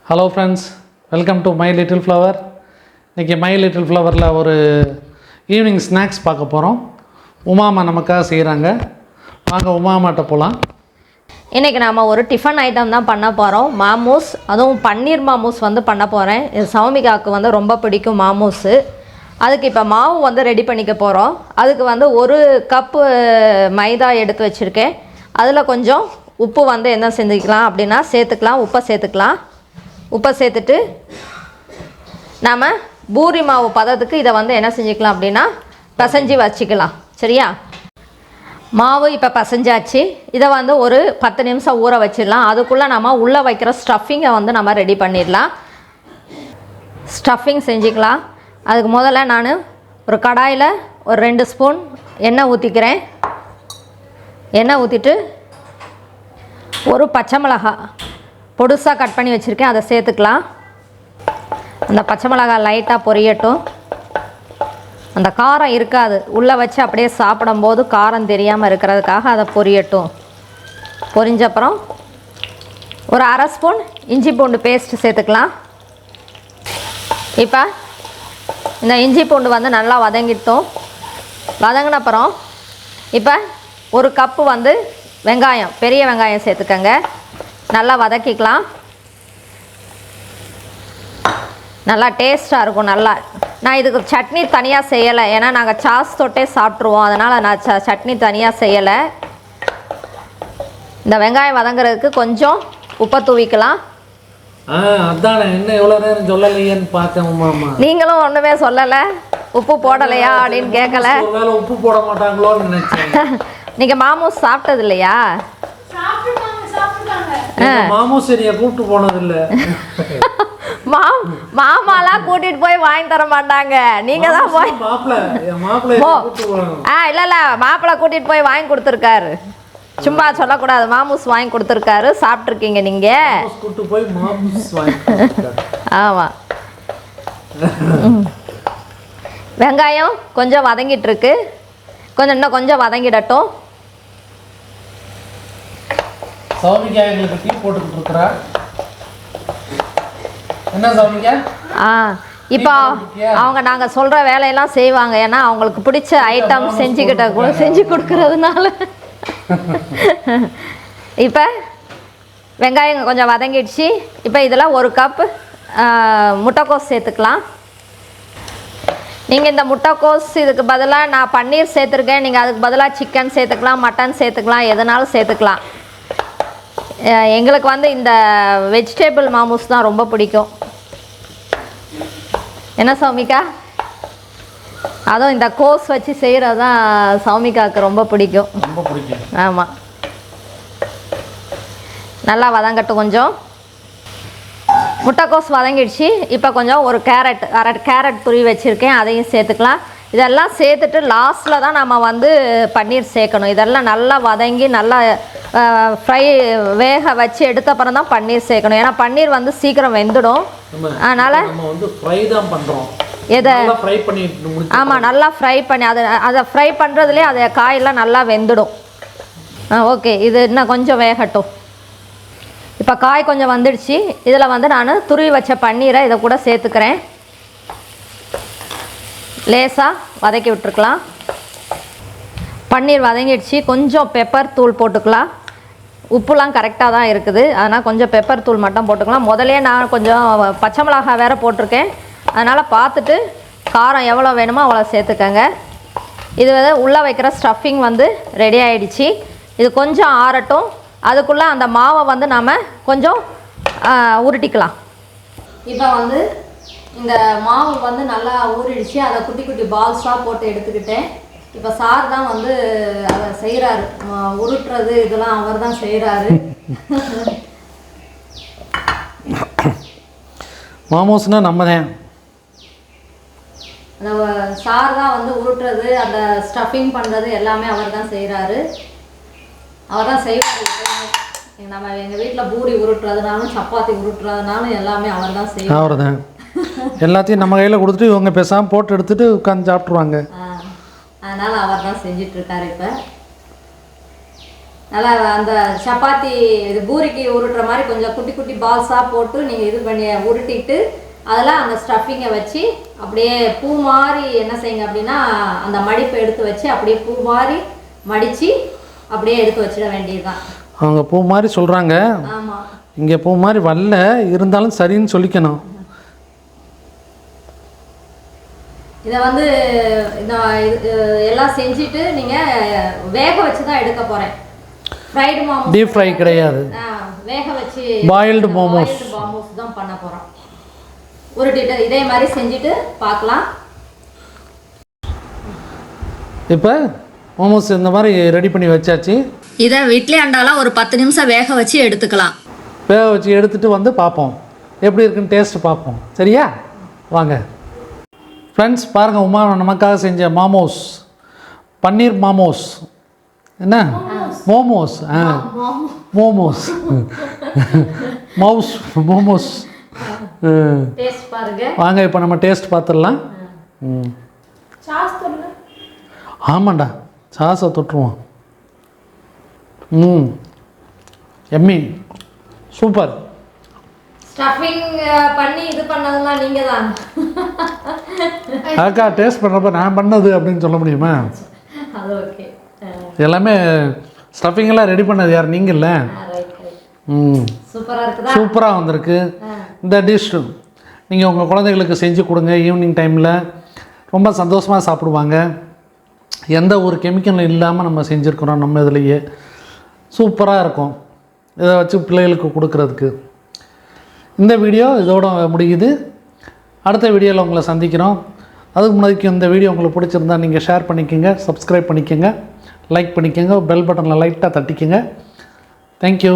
Hello friends, welcome to my little flower. இன்றைக்கி my little ஃப்ளவரில் ஒரு evening snacks பார்க்க போகிறோம். உமாமா நமக்காக செய்கிறாங்க. வாங்க உமாமாட்ட போகலாம். இன்றைக்கி நாம் ஒரு டிஃபன் ஐட்டம் தான் பண்ண போகிறோம். மாமோஸ், அதுவும் பன்னீர் மாமோஸ் பண்ண போகிறேன். இது சௌமிகாவுக்கு ரொம்ப பிடிக்கும் மாமோஸு. அதுக்கு இப்போ மாவு ரெடி பண்ணிக்க போகிறோம். அதுக்கு ஒரு கப்பு மைதா எடுத்து வச்சுருக்கேன். அதில் கொஞ்சம் உப்பு என்ன செஞ்சுக்கலாம் அப்படின்னா சேர்த்துக்கலாம். உப்பை சேர்த்துட்டு நாம் பூரி மாவு பதத்துக்கு இதை என்ன செஞ்சுக்கலாம் அப்படின்னா பிசைஞ்சு வச்சுக்கலாம். சரியா? மாவு இப்போ பிசைஞ்சாச்சு. இதை ஒரு 10 நிமிஷம் ஊற வச்சிடலாம். அதுக்குள்ளே நம்ம உள்ளே வைக்கிற ஸ்டஃபிங்கை நம்ம ரெடி பண்ணிடலாம். ஸ்டஃபிங் செஞ்சுக்கலாம். அதுக்கு முதல்ல நான் ஒரு கடாயில் ஒரு 2 ஸ்பூன் எண்ணெய் ஊற்றிக்கிறேன். எண்ணெய் ஊற்றிட்டு ஒரு பச்சை மிளகாய் பொடுசாக கட் பண்ணி வச்சுருக்கேன், அதை சேர்த்துக்கலாம். அந்த பச்சை மிளகாய் லைட்டாக பொரியட்டும். அந்த காரம் இருக்காது, உள்ளே வச்சு அப்படியே சாப்பிடும்போது காரம் தெரியாமல் இருக்கிறதுக்காக அதை பொரியட்டும். பொரிஞ்சப்புறம் ஒரு அரை ஸ்பூன் இஞ்சி பூண்டு பேஸ்ட்டு சேர்த்துக்கலாம். இப்போ இந்த இஞ்சி பூண்டு நல்லா வதங்கிட்டோம். வதங்கினப்புறம் இப்போ ஒரு கப்பு வெங்காயம், பெரிய வெங்காயம் சேர்த்துக்கங்க. நல்லா வதக்கிக்கலாம். நல்லா டேஸ்ட்டாக இருக்கும். நல்லா நான் இதுக்கு சட்னி தனியாக செய்யலை, ஏன்னா நாங்கள் சாஸ் தொட்டே சாப்பிட்ருவோம். அதனால் நான் சட்னி தனியாக செய்யலை. இந்த வெங்காயம் வதங்குறதுக்கு கொஞ்சம் உப்பை தூவிக்கலாம். அதான் என்ன எவ்வளோ நேரம் சொல்லலையேன்னு பார்த்தேன். நீங்களும் ஒன்றுமே சொல்லலை, உப்பு போடலையா அப்படின்னு கேட்கல. உப்பு போட மாட்டாங்களோன்னு நினைச்சேன். நீங்கள் மாமோஸ் சாப்பிட்டது இல்லையா? மாமோஸ் கூப்பிட்டு போனதில்ல. மாமாலாம் கூட்டிட்டு போய் வாங்கி தர மாட்டாங்க, நீங்க தான் போய். இல்ல மாப்பிள்ளை கூட்டிட்டு போய் வாங்கி கொடுத்துருக்காரு. சும்மா சொல்லக்கூடாது, மாமூஸ் வாங்கி கொடுத்துருக்காரு. சாப்பிட்ருக்கீங்க நீங்க. ஆமா. வெங்காயம் கொஞ்சம் வதங்கிட்டு இருக்கு. இன்னும் கொஞ்சம் வதங்கிடட்டும். சௌமிகா எங்களுக்கு டீ போட்டுக்கிட்டு இருக்கிறா. என்ன சௌமிகா? இப்போ அவங்க நாங்கள் சொல்கிற வேலையெல்லாம் செய்வாங்க. ஏன்னா அவங்களுக்கு பிடிச்ச ஐட்டம் செஞ்சு கொடுக்கறதுனால. இப்போ வெங்காயம் கொஞ்சம் வதங்கிடுச்சு. இப்போ இதில் ஒரு கப் முட்டைக்கோஸ் சேர்த்துக்கலாம். நீங்கள் இந்த முட்டைக்கோஸ் இதுக்கு பதிலாக நான் பன்னீர் சேர்த்துருக்கேன். நீங்கள் அதுக்கு பதிலாக சிக்கன் சேர்த்துக்கலாம், மட்டன் சேர்த்துக்கலாம், எதுனாலும் சேர்த்துக்கலாம். எங்களுக்கு இந்த வெஜிடபிள் மாமூஸ் தான் ரொம்ப பிடிக்கும். என்ன சௌமிகா? அதுவும் இந்த கோஸ் வச்சு செய்கிறது தான் சௌமிகாவுக்கு ரொம்ப பிடிக்கும். ஆமாம். நல்லா வதங்கட்டும். கொஞ்சம் முட்டைக்கோஸ் வதங்கிடுச்சு. இப்போ கொஞ்சம் ஒரு அரை கேரட் துருவி வச்சுருக்கேன், அதையும் சேர்த்துக்கலாம். இதெல்லாம் சேர்த்துட்டு லாஸ்ட்டில் தான் நம்ம பன்னீர் சேர்க்கணும். இதெல்லாம் நல்லா வதங்கி நல்லா வேக வச்சு எடுத்த அப்புறம் தான் பன்னீர் சேர்க்கணும். ஏன்னா பன்னீர் சீக்கிரம் வெந்துடும். அதனால் எதை ஆமாம் நல்லா ஃப்ரை பண்ணி அதை ஃப்ரை பண்ணுறதுலேயே அதை காயெல்லாம் நல்லா வெந்துடும். ஓகே, இது இன்னும் கொஞ்சம் வேகட்டும். இப்போ காய் கொஞ்சம் வந்துடுச்சு. இதில் நான் துருவி வச்ச பன்னீரை இதை கூட சேர்த்துக்கிறேன். லேசாக வதக்கி விட்டுருக்கலாம். பன்னீர் வதங்கிடுச்சு. கொஞ்சம் பெப்பர் தூள் போட்டுக்கலாம். உப்புலாம் கரெக்டாக தான் இருக்குது, அதனால் கொஞ்சம் பெப்பர் தூள் மட்டும் போட்டுக்கலாம். முதலே நான் கொஞ்சம் பச்சை மிளகாய் வேறு போட்டிருக்கேன். அதனால் பார்த்துட்டு காரம் எவ்வளோ வேணுமோ அவ்வளோ சேர்த்துக்கங்க. இது உள்ளே வைக்கிற ஸ்டஃபிங் ரெடி ஆகிடுச்சு. இது கொஞ்சம் ஆறட்டும். அதுக்குள்ளே அந்த மாவை நாம் கொஞ்சம் உருட்டிக்கலாம். இப்போ இந்த மாவு நல்லா ஊறிடுச்சு. அதை குட்டி குட்டி பால்ஸாக போட்டு எடுத்துக்கிட்டேன். இப்போ சார் தான் அதை செய்கிறாரு. உருட்டுறது இதெல்லாம் அவர் தான் செய்கிறாரு. மாமோஸ்னா நம்ம தான். அந்த சார் தான் உருட்டுறது, அந்த ஸ்டஃபிங் பண்ணுறது எல்லாமே அவர் தான் செய்கிறாரு. அவர் தான் செய்வார். நம்ம எங்கள் வீட்டில் பூரி உருட்டுறதுனாலும் சப்பாத்தி உருட்டுறதுனாலும் எல்லாமே அவர் தான் செய்வார். அவர் தான் எல்லாத்தையும் நம்ம கையில் கொடுத்துட்டு இவங்க பேசாமல் போட்டு எடுத்துட்டு உட்காந்து சாப்பிட்ருவாங்க. அதனால் அவர் தான் செஞ்சிட்ருக்காரு. இப்போ நல்லா அந்த சப்பாத்தி இது பூரிக்கு உருட்டுற மாதிரி கொஞ்சம் குட்டி குட்டி பால்ஸாக போட்டு நீங்கள் இது பண்ணி உருட்டிட்டு அதில் அந்த ஸ்டஃபிங்கை வச்சு அப்படியே பூ மாதிரி என்ன செய்யுங்க அப்படின்னா அந்த மடிப்பை எடுத்து வச்சு அப்படியே பூ மாதிரி மடித்து அப்படியே எடுத்து வச்சிட வேண்டியதுதான். அவங்க பூ மாதிரி சொல்கிறாங்க. ஆமாம், இங்கே பூ மாதிரி வரல, இருந்தாலும் சரின்னு சொல்லிக்கணும். இதை வந்து இந்த எல்லாம் செஞ்சுட்டு நீங்கள் வேக வச்சு தான் எடுக்க போகிறேன். ஃப்ரைடு மோமோஸ், டீப் ஃப்ரை கிடையாது, வேக வச்சு பாயில்டு மோமோஸ் தான் பண்ண போகிறோம். உருட்டிட்டு இதே மாதிரி செஞ்சுட்டு பார்க்கலாம். இப்போ மோமோஸ் இந்த மாதிரி ரெடி பண்ணி வச்சாச்சு. இதை இட்லி அண்டாலாம் ஒரு 10 நிமிஷம் வேக வச்சு எடுத்துக்கலாம். வேக வச்சு எடுத்துகிட்டு வந்து பார்ப்போம், எப்படி இருக்குன்னு டேஸ்ட்டு பார்ப்போம். சரியா? வாங்க ஃப்ரெண்ட்ஸ், பாருங்கள், உமா நமக்காக செஞ்ச மாமோஸ், பன்னீர் மாமோஸ். என்ன மோமோஸ்? மோமோஸ் மவுஸ் மோமோஸ். வாங்க இப்போ நம்ம டேஸ்ட் பார்த்துடலாம். ஆமாண்டா, சாஸை தொட்டுருவோம். Yummy, super. ஸ்டஃபிங் பண்ணி இது பண்ணதுன்னா நீங்கள் தான். அக்கா டேஸ்ட் பண்ணுறப்ப நான் பண்ணது அப்படின்னு சொல்ல முடியுமா? அது ஓகே. எல்லாமே ஸ்டஃபிங்கெல்லாம் ரெடி பண்ணது யார்? நீங்கள்ல. சூப்பராக வந்திருக்கு. இந்த டிஷ் நீங்கள் உங்கள் குழந்தைகளுக்கு செஞ்சு கொடுங்க. ஈவினிங் டைமில் ரொம்ப சந்தோஷமாக சாப்பிடுவாங்க. எந்த ஒரு கெமிக்கலும் இல்லாமல் நம்ம செஞ்சுருக்குறோம். நம்ம இதுலேயே சூப்பராக இருக்கும். இதை வச்சு பிள்ளைகளுக்கு கொடுக்குறதுக்கு. இந்த வீடியோ இதோட முடியுது. அடுத்த வீடியோவில் உங்களை சந்திக்கிறோம். அதுக்கு முன்னாடி இந்த வீடியோ உங்களுக்கு பிடிச்சிருந்தா நீங்கள் ஷேர் பண்ணிக்கோங்க, சப்ஸ்கிரைப் பண்ணிக்கோங்க, லைக் பண்ணிக்கோங்க, பெல் பட்டனில் லைட்டாக தட்டிக்கோங்க. தேங்க்யூ.